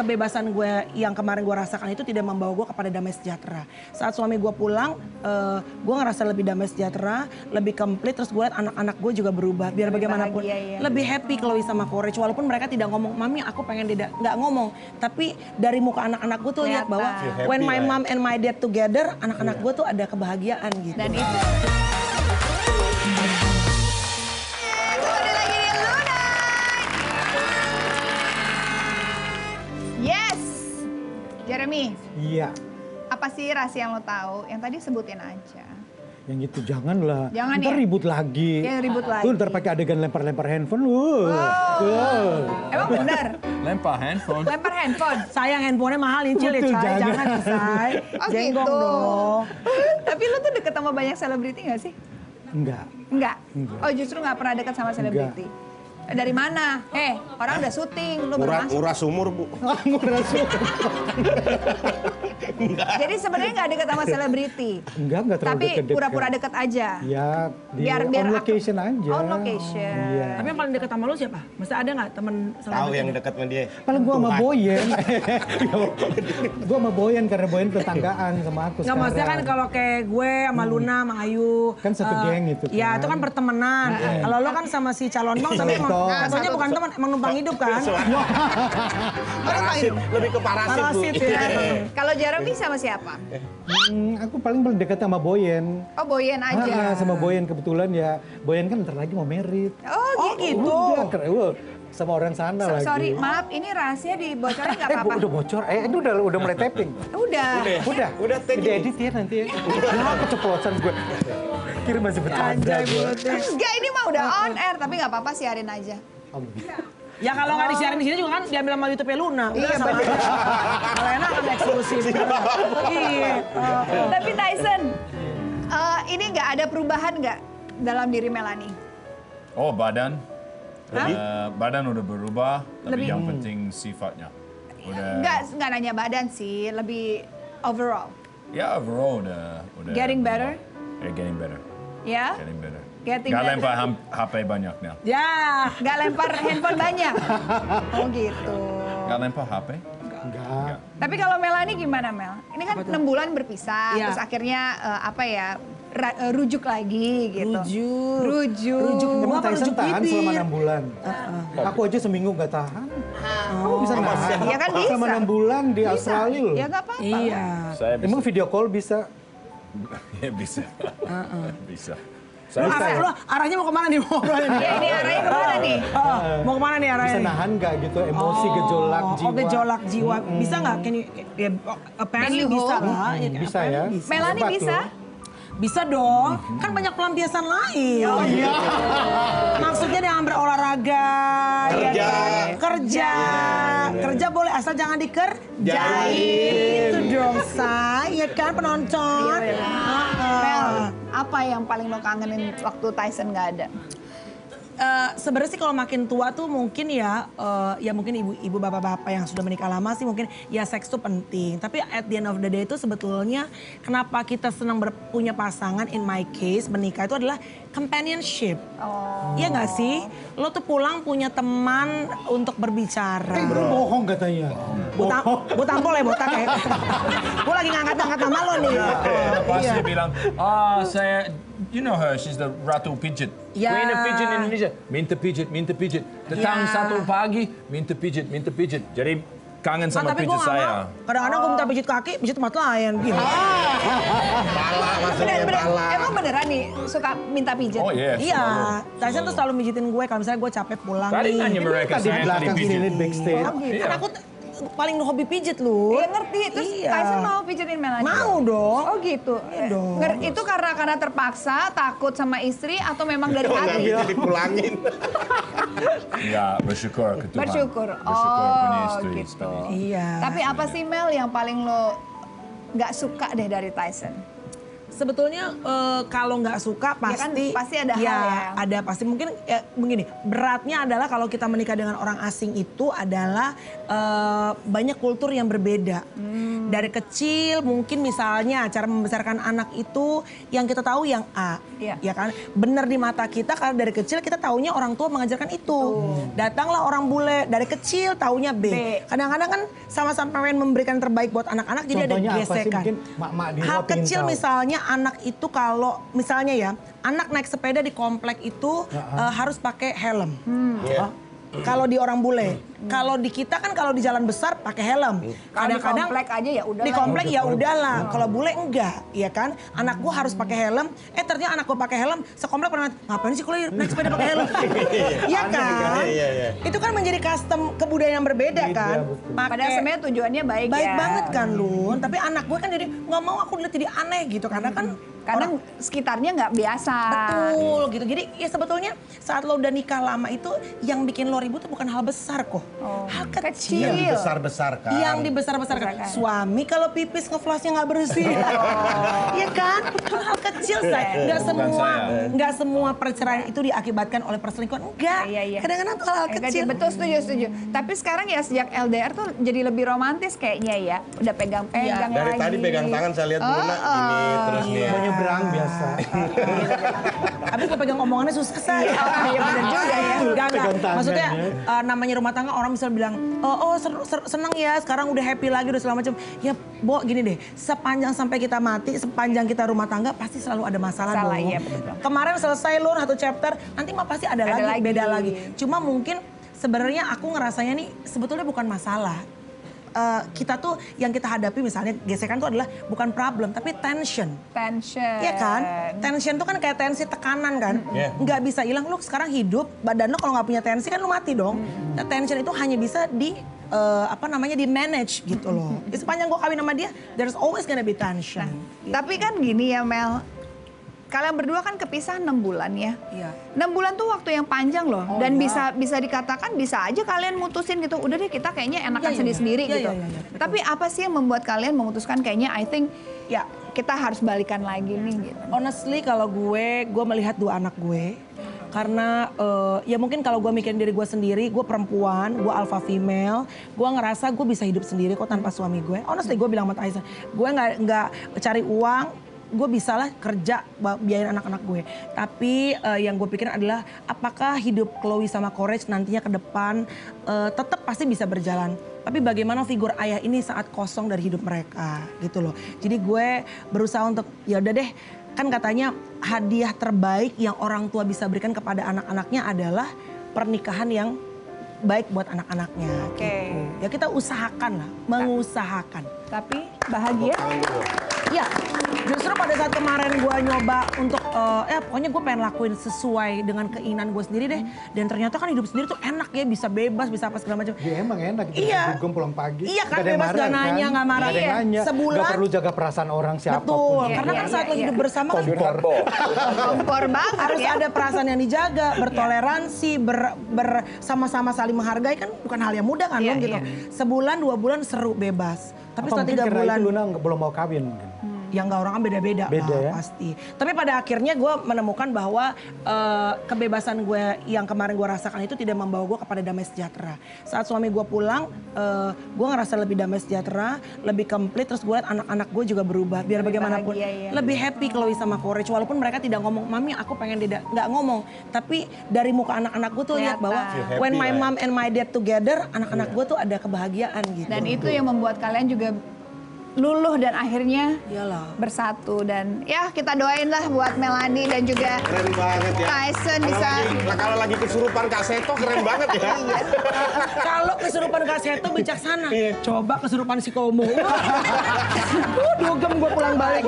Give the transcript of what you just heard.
kebebasan gue yang kemarin gue rasakan itu tidak membawa gue kepada damai sejahtera. Saat suami gue pulang, gue ngerasa lebih damai sejahtera, lebih komplit. Terus gue lihat anak-anak gue juga berubah. Biar lebih bagaimanapun, bahagia, ya. lebih happy Chloe sama Courage. Walaupun mereka tidak ngomong, mami aku pengen nggak ngomong. Tapi dari muka anak-anak gue tuh lihat bahwa when my mom and my dad together, anak-anak gue tuh ada kebahagiaan gitu. Dan itu. Yes, Jeremy. Iya. Apa sih rahasia yang lo tahu? Yang tadi sebutin aja. Yang itu janganlah. Jangan ntar ya? ribut lagi. Ya ribut lagi. Tuh ntar pakai adegan lempar-lempar handphone. Emang benar? Lempar handphone. Lempar handphone. Sayang handphonenya mahal Incil ya, Betul, Chay. jangan. Jangan Chay. Oh Jenggok gitu. dong. Tapi lo tuh deket sama banyak selebriti gak sih? Enggak. Enggak? Enggak. Oh justru gak pernah deket sama selebriti? Dari mana? Orang udah syuting, lo baru masuk. Murah sumur, Bu. Murah sumur. Jadi sebenarnya nggak deket sama selebriti. Enggak terlalu Tapi deket-deket. pura-pura deket aja. Ya, di Biar on location aja. On location. Iya. Tapi yang paling dekat sama lu siapa? Masa ada nggak temen Tahu yang dekat sama dia. Paling gua sama Boyen. Gua sama Boyen karena Boyen tetanggaan sama aku Nggak sekarang. maksudnya kan kalau kayak gue sama Luna, sama Ayu. Kan satu geng itu Iya kan. itu kan pertemanan. Kalau lo kan sama si calon bang tapi emang katanya bukan teman, emang numpang hidup kan. Parasit, lebih ke parasit, Bu. Parasit ya. Kalau Jeremy sama siapa? Aku paling dekat sama Boyen. Oh Boyen aja. Sama Boyen kebetulan ya. Boyen kan ntar lagi mau merit. Oh gitu. Udah, keren. Wah, sama orang sana lagi. Sorry, maaf ini rahasia dibocorin nggak apa-apa? Udah bocor. Ini udah mulai tapping. Udah. Udah edit ya nanti ya. Keceplosan gue. Kira masih bercanda gue. Enggak, ini mah udah on air, tapi nggak apa-apa siarin aja. Ya kalau nggak disiarin di sini juga kan diambil sama YouTube Luna. Udah sama aja. Kalau enak kan eksklusif. Iya. Tapi Tyson, ini nggak ada perubahan nggak dalam diri Melanie? Oh badan. Badan udah berubah, tapi Lebih- yang penting sifatnya. Udah. Nggak nanya badan sih, lebih overall. Ya overall udah. Getting better? Yeah, getting better. Ya? Getting better. Getting Gak better. lempar HP banyaknya. Ya. Nggak lempar handphone banyak? Oh gitu. Gak lempar HP? Enggak. Tapi kalau Melanie gimana Mel? Ini kan 6 bulan berpisah, Iya. terus akhirnya rujuk lagi gitu. Rujuk. Emang Gua Tyson rujuk tahan bibir. selama 6 bulan. Aku aja seminggu nggak tahan. Kamu bisa nahan? Ya kan bisa. Selama 6 bulan di Australia loh. Ya nggak apa-apa. Iya. Saya bisa. Emang video call bisa? Ya, bisa. Bisa. Lu Saya arahnya mau kemana nih? Mau kemana nih? Ya ini arahnya kemana nih? Mau kemana nih arahnya? Bisa nih? nahan nggak gitu emosi, gejolak jiwa? Oh, gejolak jiwa. Bisa nggak? Ya, apparently Can you bisa hold? lah. Bisa ya? Melanie Hebat bisa? loh. Bisa dong. Kan banyak pelampiasan lain. Oh, iya. Maksudnya dengan berolahraga. Kerja. ya kan? Kerja. Kerja boleh asal jangan dikerjain. Itu dong, Say. Ya kan penonton. Mel, apa yang paling lo kangenin waktu Tyson nggak ada? Sebenarnya sih kalau makin tua tuh mungkin ya mungkin ibu bapak-bapak yang sudah menikah lama sih mungkin ya seks tuh penting. Tapi at the end of the day itu sebetulnya kenapa kita senang punya pasangan, in my case menikah itu adalah companionship. Iya nggak sih? Lo tuh pulang punya teman untuk berbicara. Lu bohong katanya. Gue tampol ya botak ya. Gue lagi ngangkat-ngangkat nama lo nih. pasti bilang, saya, you know her, she's the Ratu Pijit. Ya. Queen of Pijit Indonesia. Minta pijit, minta pijit. Datang Ya. satu pagi, minta pijit, minta pijit. Jadi kangen sama Tapi gue pijit nggak saya. mau. Kadang-kadang gue minta pijit kaki, pijit tempat lain. Gini. Pala maksudnya pala. Emang beneran nih suka minta pijat? Oh yes. Iya, selalu. Tyson tuh selalu mijitin gue kalau misalnya gue capek pulang Tadi nih. nanya mereka, Tadi di saya tadi belakang pijit. sini backstage. Oh, gitu. Kan aku paling hobi pijet lu. Iya ngerti. Terus Iya. Tyson mau pijetin Melanie? Mau dong. Oh gitu. dong. Itu karena terpaksa, takut sama istri atau memang dari hati? Bisa dipulangin. Enggak, bersyukur ke Tuhan. Bersyukur. Bersyukur punya istri. Gitu. Iya. Tapi apa sih Mel yang paling lo nggak suka deh dari Tyson? Sebetulnya kalau nggak suka pasti pasti ada hal ya. Ada pasti mungkin ya, begini, beratnya adalah kalau kita menikah dengan orang asing itu adalah banyak kultur yang berbeda. Dari kecil mungkin misalnya cara membesarkan anak itu yang kita tahu yang A, ya kan? Benar di mata kita karena dari kecil kita taunya orang tua mengajarkan itu. Datanglah orang bule dari kecil taunya B. Kadang-kadang kan sama-sama pengen memberikan terbaik buat anak-anak jadi ada Contohnya apa sih? gesekan. Mungkin mak-mak di Hal rumah pengen kecil tahu. misalnya anak itu kalau misalnya ya anak naik sepeda di komplek itu harus pakai helm. Iya. Kalau di orang bule, kalau di kita kan kalau di jalan besar pakai helm. Kalau di komplek aja ya udah. Di komplek ya udahlah. Kalau bule enggak, ya kan? Anak gua harus pakai helm. Ternyata anak gua pakai helm, sekomplek pernah ngapain sih kalau naik sepeda pakai helm? Iya kan? Iya. Itu kan menjadi custom kebudayaan yang berbeda kan. Padahal sebenarnya tujuannya baik Baik ya. banget kan Lun, tapi anak gue kan jadi nggak mau aku dilihat jadi aneh gitu karena kan Kadang sekitarnya nggak biasa. betul gitu. Jadi ya sebetulnya saat lo udah nikah lama itu yang bikin lo ribut itu bukan hal besar kok. Hal kecil. Yang dibesar-besarkan. Yang dibesar-besarkan. Suami kalau pipis ngeflashnya nggak bersih. Iya kan? Hal kecil saya. Nggak semua perceraian itu diakibatkan oleh perselingkuhan. Enggak. Iya. Kadang-kadang tuh hal kecil. Betul, setuju. Tapi sekarang ya sejak LDR tuh jadi lebih romantis kayaknya ya. Udah pegang-pegang Dari lagi. tadi pegang tangan saya lihat Bruna gini terus nih. Mau nyebrang biasa. Habis gue pegang omongannya susah saya. Iya benar juga ya. Enggak. Pegang tangannya. Maksudnya namanya rumah tangga orang bisa bilang, seneng ya sekarang udah happy lagi udah segala macam. Ya Bo gini deh, sepanjang sampai kita mati, sepanjang kita rumah tangga pasti selalu ada masalah dong. Iya, betul. Kemarin selesai Lur satu chapter, nanti mah pasti ada lagi, beda lagi. Cuma mungkin sebenarnya aku ngerasanya nih sebetulnya bukan masalah. Kita tuh yang kita hadapi misalnya gesekan tuh adalah bukan problem tapi tension. Iya kan? Tension tuh kan kayak tensi tekanan kan. Nggak bisa hilang. Lu sekarang hidup, badan lu kalau nggak punya tensi kan lu mati dong. Nah, tension itu hanya bisa di di manage gitu loh. Sepanjang gue kawin sama dia, there's always gonna be tension. Tapi kan gini ya Mel, kalian berdua kan kepisah 6 bulan ya. Iya. 6 bulan tuh waktu yang panjang loh. Dan bisa dikatakan bisa aja kalian mutusin gitu. Udah deh kita kayaknya enakan sendiri-sendiri gitu. Iya, Tapi apa sih yang membuat kalian memutuskan kayaknya I think ya kita harus balikan lagi nih gitu. Honestly kalau gue melihat 2 anak gue. Karena ya mungkin kalau gue mikirin diri gue sendiri, gue perempuan, gue alpha female, gue ngerasa gue bisa hidup sendiri kok tanpa suami gue. Honestly gue bilang sama Tyson, gue nggak cari uang, gue bisa lah kerja biayain anak-anak gue. Tapi yang gue pikirin adalah apakah hidup Chloe sama Courage nantinya ke depan tetap pasti bisa berjalan. Tapi bagaimana figur ayah ini saat kosong dari hidup mereka gitu loh. Jadi gue berusaha untuk ya udah deh, kan katanya hadiah terbaik yang orang tua bisa berikan kepada anak-anaknya adalah pernikahan yang baik buat anak-anaknya. Gitu. Ya kita usahakan lah, mengusahakan. Tapi bahagia? Ya, justru pada saat kemarin gue nyoba untuk, pokoknya gue pengen lakuin sesuai dengan keinginan gue sendiri deh. Dan ternyata kan hidup sendiri tuh enak ya, bisa bebas, bisa apa segala macam. Ya emang enak gitu. Iya. Gue pulang pagi. Iya kan, nggak ada yang bebas gak marah, nanya, kan? gak marah. Nggak ada yang nanya. Sebulan. Gak perlu jaga perasaan orang siapapun. Betul, Iya, karena kan saat lo hidup bersama kan Kompor banget harus ya. ada perasaan yang dijaga, bertoleransi, bersama-sama saling menghargai kan bukan hal yang mudah kan Iya, gitu. iya. Sebulan 2 bulan seru bebas. Tapi Apa setelah mungkin 3 karena bulan itu Luna belum mau kawin mungkin. ya nggak, orang kan beda-beda Beda lah, ya? pasti. Tapi pada akhirnya gue menemukan bahwa kebebasan gue yang kemarin gue rasakan itu tidak membawa gue kepada damai sejahtera. Saat suami gue pulang, gue ngerasa lebih damai sejahtera, lebih komplit. Terus gue liat anak-anak gue juga berubah. Biar bagaimanapun bahagia, ya. lebih happy Chloe sama Courage. Walaupun mereka tidak ngomong, mami aku pengen nggak ngomong. Tapi dari muka anak-anak gue tuh lihat bahwa when my mom and my dad together, anak-anak gue tuh ada kebahagiaan gitu. Dan itu yang membuat kalian juga luluh dan akhirnya Iyalah. bersatu. Dan ya kita doain lah buat Melanie dan juga Keren banget ya. Tyson bisa. Kalau lagi kesurupan Kak Seto keren banget ya. Kalau kesurupan Kak Seto bijaksana, coba kesurupan si Komo. Dugem gue pulang balik.